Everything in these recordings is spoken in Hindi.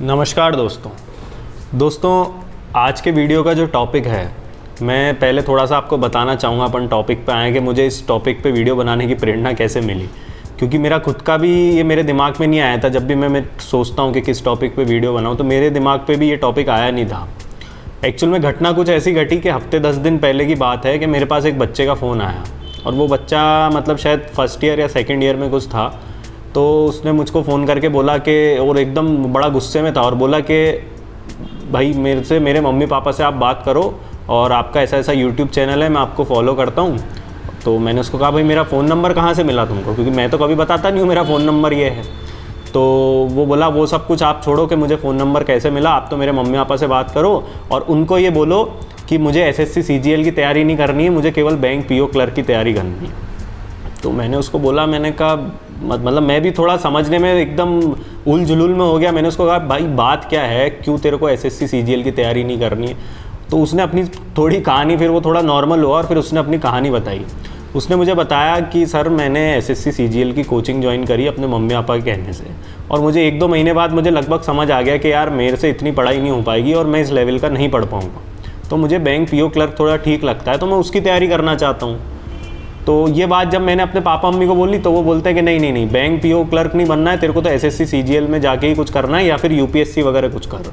नमस्कार दोस्तों, आज के वीडियो का जो टॉपिक है, मैं पहले थोड़ा सा आपको बताना चाहूँगा अपन टॉपिक पे आए कि मुझे इस टॉपिक पे वीडियो बनाने की प्रेरणा कैसे मिली। क्योंकि मेरा खुद का भी ये मेरे दिमाग में नहीं आया था। जब भी मैं सोचता हूँ कि किस टॉपिक पे वीडियो बनाऊँ तो मेरे दिमाग पे भी ये टॉपिक आया नहीं था। एक्चुअल में घटना कुछ ऐसी घटी कि हफ्ते 10 दिन पहले की बात है कि मेरे पास एक बच्चे का फ़ोन आया और वो बच्चा मतलब शायद फर्स्ट ईयर या सेकेंड ईयर में कुछ था। तो उसने मुझको फ़ोन करके बोला कि, और एकदम बड़ा गुस्से में था और बोला कि भाई मेरे मम्मी पापा से आप बात करो और आपका ऐसा ऐसा यूट्यूब चैनल है, मैं आपको फॉलो करता हूँ। तो मैंने उसको कहा भाई मेरा फ़ोन नंबर कहाँ से मिला तुमको, क्योंकि मैं तो कभी बताता नहीं हूँ मेरा फ़ोन नंबर ये है। तो वो बोला वो सब कुछ आप छोड़ो कि मुझे फ़ोन नंबर कैसे मिला, आप तो मेरे मम्मी पापा से बात करो और उनको ये बोलो कि मुझे SSC CGL की तैयारी नहीं करनी है, मुझे केवल बैंक PO क्लर्क की तैयारी करनी है। तो मैंने उसको बोला, मैंने कहा मतलब मैं भी थोड़ा समझने में एकदम उल जुलूल में हो गया। मैंने उसको कहा भाई बात क्या है, क्यों तेरे को SSC CGL की तैयारी नहीं करनी है। तो उसने अपनी थोड़ी कहानी, फिर वो थोड़ा नॉर्मल हुआ और फिर उसने अपनी कहानी बताई। उसने मुझे बताया कि सर मैंने SSC CGL की कोचिंग ज्वाइन करी अपने मम्मी पापा के कहने से, और मुझे 1-2 महीने बाद मुझे लगभग समझ आ गया कि यार मेरे से इतनी पढ़ाई नहीं हो पाएगी और मैं इस लेवल का नहीं पढ़ पाऊँगा। तो मुझे बैंक PO क्लर्क थोड़ा ठीक लगता है, तो मैं उसकी तैयारी करना चाहता हूँ। तो ये बात जब मैंने अपने पापा मम्मी को बोली तो वो बोलते हैं कि नहीं, बैंक PO क्लर्क नहीं बनना है, तेरे को तो SSC CGL में जाके ही कुछ करना है या फिर UPSC वगैरह कुछ कर।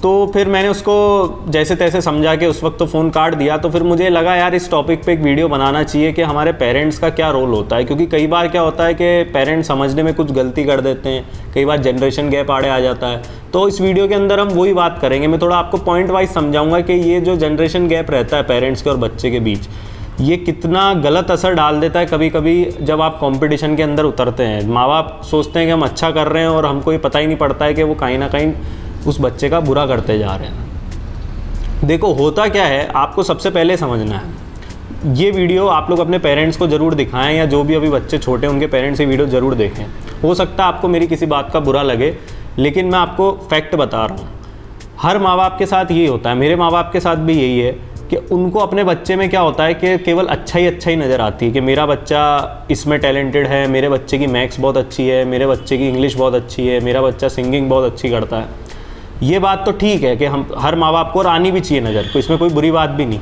तो फिर मैंने उसको जैसे तैसे समझा के उस वक्त तो फ़ोन काट दिया। तो फिर मुझे लगा यार इस टॉपिक पे एक वीडियो बनाना चाहिए कि हमारे पेरेंट्स का क्या रोल होता है। क्योंकि कई बार क्या होता है कि पेरेंट्स समझने में कुछ गलती कर देते हैं, कई बार जनरेशन गैप आड़े आ जाता है। तो इस वीडियो के अंदर हम वही बात करेंगे। मैं थोड़ा आपको पॉइंट वाइज समझाऊँगा कि ये जो जनरेशन गैप रहता है पेरेंट्स के और बच्चे के बीच, ये कितना गलत असर डाल देता है। कभी कभी जब आप कंपटीशन के अंदर उतरते हैं, माँ बाप सोचते हैं कि हम अच्छा कर रहे हैं और हमको ये पता ही नहीं पड़ता है कि वो कहीं ना कहीं उस बच्चे का बुरा करते जा रहे हैं। देखो होता क्या है, आपको सबसे पहले समझना है। ये वीडियो आप लोग अपने पेरेंट्स को ज़रूर दिखाएं, या जो भी अभी बच्चे छोटे हैं उनके पेरेंट्स ये वीडियो ज़रूर देखें। हो सकता है आपको मेरी किसी बात का बुरा लगे, लेकिन मैं आपको फैक्ट बता रहा हूँ। हर माँ बाप के साथ यही होता है, मेरे माँ बाप के साथ भी यही है कि उनको अपने बच्चे में क्या होता है कि केवल अच्छा ही नज़र आती है कि मेरा बच्चा इसमें टैलेंटेड है, मेरे बच्चे की मैथ्स बहुत अच्छी है, मेरे बच्चे की इंग्लिश बहुत अच्छी है, मेरा बच्चा सिंगिंग बहुत अच्छी करता है। ये बात तो ठीक है कि हम हर माँ बाप को आनी भी चाहिए नज़र, तो इसमें कोई बुरी बात भी नहीं।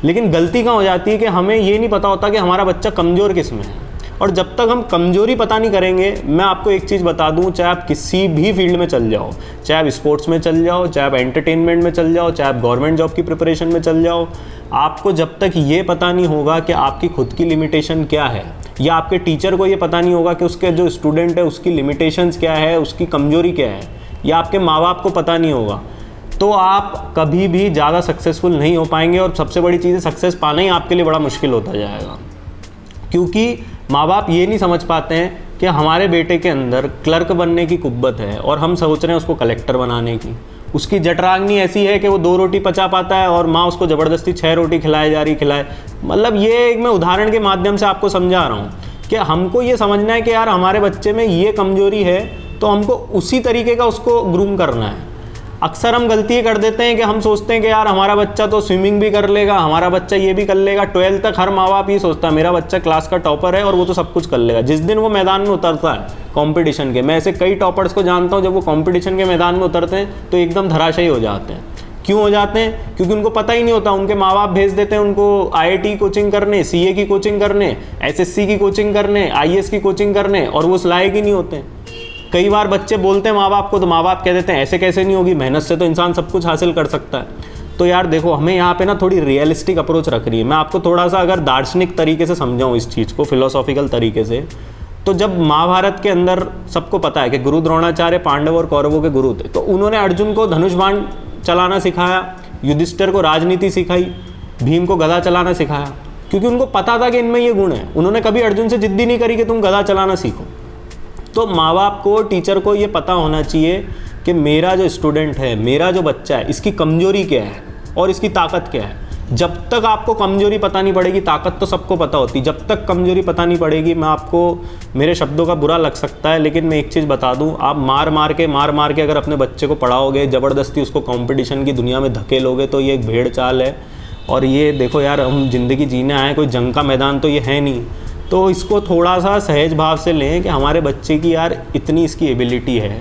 लेकिन गलती कहाँ हो जाती है कि हमें ये नहीं पता होता कि हमारा बच्चा कमज़ोर किस में है। और जब तक हम कमज़ोरी पता नहीं करेंगे, मैं आपको एक चीज़ बता दूं, चाहे आप किसी भी फील्ड में चल जाओ, चाहे आप स्पोर्ट्स में चल जाओ, चाहे आप एंटरटेनमेंट में चल जाओ, चाहे आप गवर्नमेंट जॉब की प्रिपरेशन में चल जाओ, आपको जब तक ये पता नहीं होगा कि आपकी खुद की लिमिटेशन क्या है, या आपके टीचर को ये पता नहीं होगा कि उसके जो स्टूडेंट है उसकी लिमिटेशंस क्या है, उसकी कमज़ोरी क्या है, या आपके माँ बाप को पता नहीं होगा, तो आप कभी भी ज़्यादा सक्सेसफुल नहीं हो पाएंगे। और सबसे बड़ी चीज़ है, सक्सेस पाना ही आपके लिए बड़ा मुश्किल होता जाएगा। क्योंकि माँ बाप ये नहीं समझ पाते हैं कि हमारे बेटे के अंदर क्लर्क बनने की कुव्वत है और हम सोच रहे हैं उसको कलेक्टर बनाने की। उसकी जठराग्नि ऐसी है कि वो 2 रोटी पचा पाता है और माँ उसको ज़बरदस्ती 6 रोटी खिलाए। मतलब ये मैं उदाहरण के माध्यम से आपको समझा रहा हूँ कि हमको ये समझना है कि यार हमारे बच्चे में ये कमज़ोरी है, तो हमको उसी तरीके का उसको ग्रूम करना है। अक्सर हम गलती ये कर देते हैं कि हम सोचते हैं कि यार हमारा बच्चा तो स्विमिंग भी कर लेगा, हमारा बच्चा ये भी कर लेगा। 12th तक हर माँ बाप ये सोचता है मेरा बच्चा क्लास का टॉपर है और वो तो सब कुछ कर लेगा। जिस दिन वो मैदान में उतरता है कंपटीशन के, मैं ऐसे कई टॉपर्स को जानता हूँ, जब वो कंपटीशन के मैदान में उतरते हैं तो एकदम धराशायी हो जाते हैं। क्यों हो जाते हैं? क्योंकि उनको पता ही नहीं होता। उनके माँ बाप भेज देते हैं उनको IIT कोचिंग करने, CA की कोचिंग करने, SSC की कोचिंग करने, IAS की कोचिंग करने, और वो उस लायक ही नहीं होते। कई बार बच्चे बोलते हैं माँ बाप को, तो माँ बाप कह देते हैं ऐसे कैसे नहीं होगी, मेहनत से तो इंसान सब कुछ हासिल कर सकता है। तो यार देखो, हमें यहाँ पे ना थोड़ी रियलिस्टिक अप्रोच रखनी है। मैं आपको थोड़ा सा अगर दार्शनिक तरीके से समझाऊँ इस चीज़ को, फिलोसॉफिकल तरीके से, तो जब महाभारत के अंदर सबको पता है कि गुरु द्रोणाचार्य पांडव और कौरवों के गुरु थे, तो उन्होंने अर्जुन को धनुष बाण चलाना सिखाया, युधिष्ठिर को राजनीति सिखाई, भीम को गदा चलाना सिखाया, क्योंकि उनको पता था कि इनमें ये गुण है। उन्होंने कभी अर्जुन से जिद्दी नहीं करी कि तुम गदा चलाना सीखो। तो माँ बाप को, टीचर को ये पता होना चाहिए कि मेरा जो स्टूडेंट है, मेरा जो बच्चा है, इसकी कमजोरी क्या है और इसकी ताकत क्या है। जब तक आपको कमजोरी पता नहीं पड़ेगी, ताकत तो सबको पता होती, जब तक कमजोरी पता नहीं पड़ेगी, मैं आपको, मेरे शब्दों का बुरा लग सकता है लेकिन मैं एक चीज़ बता दूं, आप मार मार के अगर अपने बच्चे को पढ़ाओगे, ज़बरदस्ती उसको कंपटीशन की दुनिया में धकेलोगे, तो ये एक भेड़ चाल है। और ये देखो यार, हम ज़िंदगी जीने आए, कोई जंग का मैदान तो ये है नहीं। तो इसको थोड़ा सा सहज भाव से लें कि हमारे बच्चे की यार इतनी इसकी एबिलिटी है,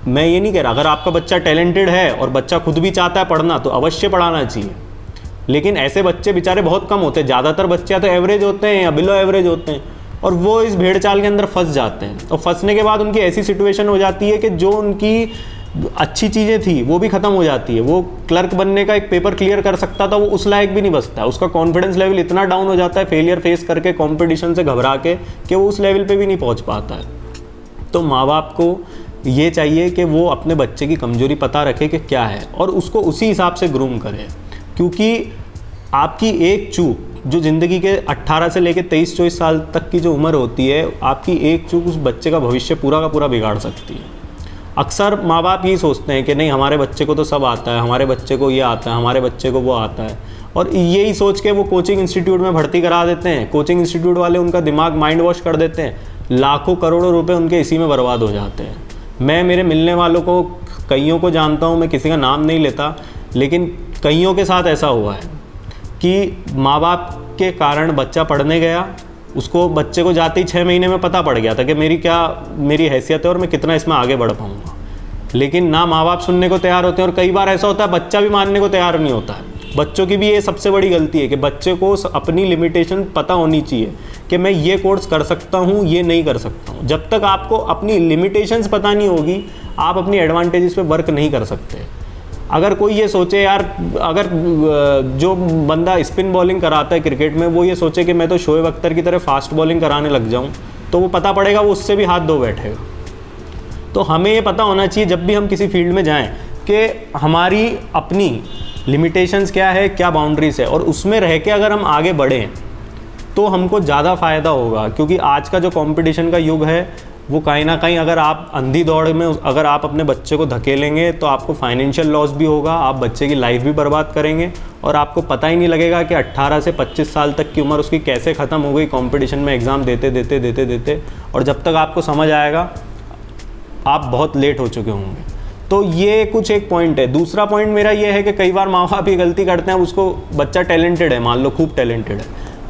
मैं ये नहीं कह रहा, अगर आपका बच्चा टैलेंटेड है और बच्चा खुद भी चाहता है पढ़ना तो अवश्य पढ़ाना चाहिए, लेकिन ऐसे बच्चे बेचारे बहुत कम होते हैं। ज़्यादातर बच्चे या तो एवरेज होते हैं या बिलो एवरेज होते हैं, और वो इस भेड़ चाल के अंदर फंस जाते हैं। और फंसने के बाद उनकी ऐसी सिचुएशन हो जाती है कि जो उनकी अच्छी चीज़ें थी वो भी ख़त्म हो जाती है। वो क्लर्क बनने का एक पेपर क्लियर कर सकता था, वो उस लायक भी नहीं बचता। उसका कॉन्फिडेंस लेवल इतना डाउन हो जाता है फेलियर फेस करके, कंपटीशन से घबरा के, कि वो उस लेवल पे भी नहीं पहुंच पाता है। तो माँ बाप को ये चाहिए कि वो अपने बच्चे की कमज़ोरी पता रखे कि क्या है, और उसको उसी हिसाब से ग्रूम करें। क्योंकि आपकी एक चूक जो ज़िंदगी के 18 से लेकर 23-24 साल तक की जो उम्र होती है, आपकी एक चूक उस बच्चे का भविष्य पूरा का पूरा बिगाड़ सकती है। अक्सर माँ बाप यही सोचते हैं कि नहीं, हमारे बच्चे को तो सब आता है, हमारे बच्चे को ये आता है, हमारे बच्चे को वो आता है, और यही सोच के वो कोचिंग इंस्टीट्यूट में भर्ती करा देते हैं। कोचिंग इंस्टीट्यूट वाले उनका दिमाग माइंड वॉश कर देते हैं, लाखों करोड़ों रुपए उनके इसी में बर्बाद हो जाते हैं। मैं मेरे मिलने वालों को कईयों को जानता हूँ, मैं किसी का नाम नहीं लेता, लेकिन कईयों के साथ ऐसा हुआ है कि माँ बाप के कारण बच्चा पढ़ने गया, उसको बच्चे को जाते ही 6 महीने में पता पड़ गया था कि मेरी हैसियत है और मैं कितना इसमें आगे बढ़ पाऊँगा। लेकिन ना माँ बाप सुनने को तैयार होते हैं, और कई बार ऐसा होता है बच्चा भी मानने को तैयार नहीं होता है। बच्चों की भी ये सबसे बड़ी गलती है कि बच्चे को अपनी लिमिटेशन पता होनी चाहिए कि मैं ये कोर्स कर सकता हूँ, ये नहीं कर सकता हूँ। जब तक आपको अपनी लिमिटेशंस पता नहीं होगी, आप अपनी एडवांटेजेस पे वर्क नहीं कर सकते। अगर कोई ये सोचे यार, अगर जो बंदा स्पिन बॉलिंग कराता है क्रिकेट में, वो ये सोचे कि मैं तो शोएब अख्तर की तरह फास्ट बॉलिंग कराने लग जाऊं, तो वो पता पड़ेगा वो उससे भी हाथ धो बैठेगा। तो हमें ये पता होना चाहिए जब भी हम किसी फील्ड में जाएं कि हमारी अपनी लिमिटेशंस क्या है, क्या बाउंड्रीज है, और उसमें रह के अगर हम आगे बढ़ें तो हमको ज़्यादा फ़ायदा होगा। क्योंकि आज का जो कंपटीशन का युग है वो कहीं ना कहीं, अगर आप अंधी दौड़ में अगर आप अपने बच्चे को धकेलेंगे तो आपको फाइनेंशियल लॉस भी होगा, आप बच्चे की लाइफ भी बर्बाद करेंगे, और आपको पता ही नहीं लगेगा कि 18 से 25 साल तक की उम्र उसकी कैसे ख़त्म हो गई कंपटीशन में एग्ज़ाम देते, और जब तक आपको समझ आएगा आप बहुत लेट हो चुके होंगे। तो ये कुछ एक पॉइंट है। दूसरा पॉइंट मेरा ये है कि कई बार माँ बाप ये गलती करते हैं, उसको बच्चा टैलेंटेड है, मान लो खूब टैलेंटेड है,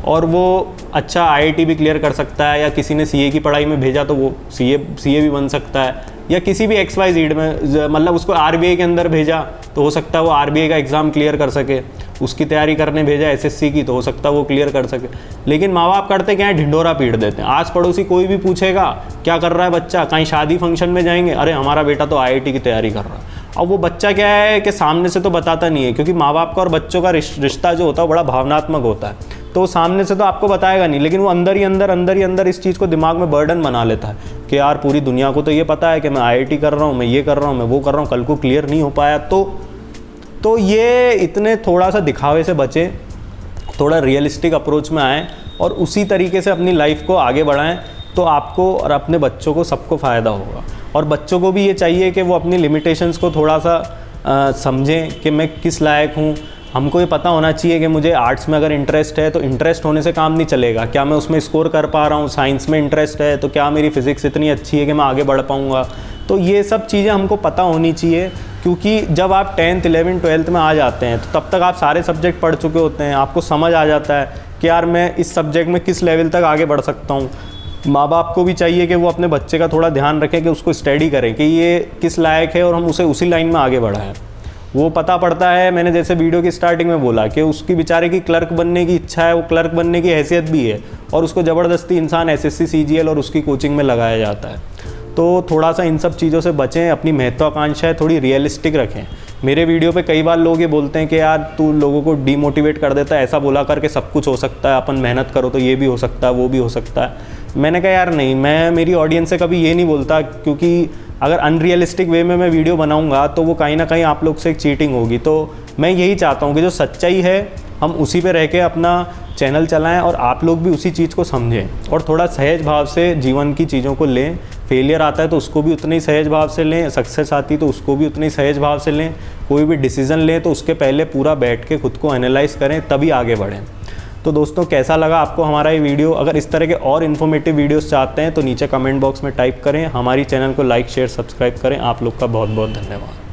और वो अच्छा IIT भी क्लियर कर सकता है, या किसी ने CA की पढ़ाई में भेजा तो वो CA भी बन सकता है, या किसी भी XYZ में, मतलब उसको RBI के अंदर भेजा तो हो सकता है वो RBI का एग्ज़ाम क्लियर कर सके, उसकी तैयारी करने भेजा SSC की तो हो सकता है वो क्लियर कर सके। लेकिन माँ बाप करते क्या है, ढिंढोरा पीट देते हैं। आस पड़ोसी कोई भी पूछेगा क्या कर रहा है बच्चा, कहीं शादी फंक्शन में जाएंगे, अरे हमारा बेटा तो IIT की तैयारी कर रहा है। अब वो बच्चा क्या है कि सामने से तो बताता नहीं है, क्योंकि माँ बाप का और बच्चों का रिश्ता जो होता है बड़ा भावनात्मक होता है, तो सामने से तो आपको बताएगा नहीं, लेकिन वो अंदर ही अंदर इस चीज़ को दिमाग में बर्डन बना लेता है कि यार पूरी दुनिया को तो ये पता है कि मैं IIT कर रहा हूँ, मैं ये कर रहा हूँ, मैं वो कर रहा हूँ, कल को क्लियर नहीं हो पाया तो ये इतने थोड़ा सा दिखावे से बचें, थोड़ा रियलिस्टिक अप्रोच में आएँ और उसी तरीके से अपनी लाइफ को आगे बढ़ाएं, तो आपको और अपने बच्चों को सबको फ़ायदा होगा। और बच्चों को भी ये चाहिए कि वो अपनी लिमिटेशंस को थोड़ा सा समझें कि मैं किस लायक हूँ। हमको ये पता होना चाहिए कि मुझे आर्ट्स में अगर इंटरेस्ट है तो इंटरेस्ट होने से काम नहीं चलेगा, क्या मैं उसमें स्कोर कर पा रहा हूँ। साइंस में इंटरेस्ट है तो क्या मेरी फिज़िक्स इतनी अच्छी है कि मैं आगे बढ़ पाऊँगा। तो ये सब चीज़ें हमको पता होनी चाहिए, क्योंकि जब आप 10th 11th 12th में आ जाते हैं तो तब तक आप सारे सब्जेक्ट पढ़ चुके होते हैं, आपको समझ आ जाता है कि यार मैं इस सब्जेक्ट में किस लेवल तक आगे बढ़ सकता हूँ। माँ बाप को भी चाहिए कि वो अपने बच्चे का थोड़ा ध्यान रखें, कि उसको स्टडी करें कि ये किस लायक है और हम उसे उसी लाइन में आगे बढ़ाएं। वो पता पड़ता है, मैंने जैसे वीडियो की स्टार्टिंग में बोला कि उसकी बेचारे की क्लर्क बनने की इच्छा है, वो क्लर्क बनने की हैसियत भी है, और उसको ज़बरदस्ती इंसान SSC CGL और उसकी कोचिंग में लगाया जाता है। तो थोड़ा सा इन सब चीज़ों से बचें, अपनी महत्वाकांक्षाएं थोड़ी रियलिस्टिक रखें। मेरे वीडियो पे कई बार लोग ये बोलते हैं कि यार तू लोगों को डीमोटिवेट कर देता है, ऐसा बोला करके सब कुछ हो सकता है, अपन मेहनत करो तो ये भी हो सकता है, वो भी हो सकता है। मैंने कहा यार नहीं, मैं मेरी ऑडियंस से कभी ये नहीं बोलता, क्योंकि अगर अनरियलिस्टिक वे में मैं वीडियो बनाऊंगा तो वो कहीं ना कहीं आप लोग से एक चीटिंग होगी। तो मैं यही चाहता हूँ कि जो सच्चाई है हम उसी पे रह के अपना चैनल चलाएं, और आप लोग भी उसी चीज़ को समझें और थोड़ा सहज भाव से जीवन की चीज़ों को लें। फेलियर आता है तो उसको भी उतने ही सहज भाव से लें, सक्सेस आती तो उसको भी उतने ही सहज भाव से लें। कोई भी डिसीज़न लें तो उसके पहले पूरा बैठ के खुद को एनालाइज करें, तभी आगे बढ़ें। तो दोस्तों, कैसा लगा आपको हमारा ये वीडियो? अगर इस तरह के और इन्फॉर्मेटिव वीडियोस चाहते हैं तो नीचे कमेंट बॉक्स में टाइप करें। हमारी चैनल को लाइक शेयर सब्सक्राइब करें। आप लोग का बहुत बहुत धन्यवाद।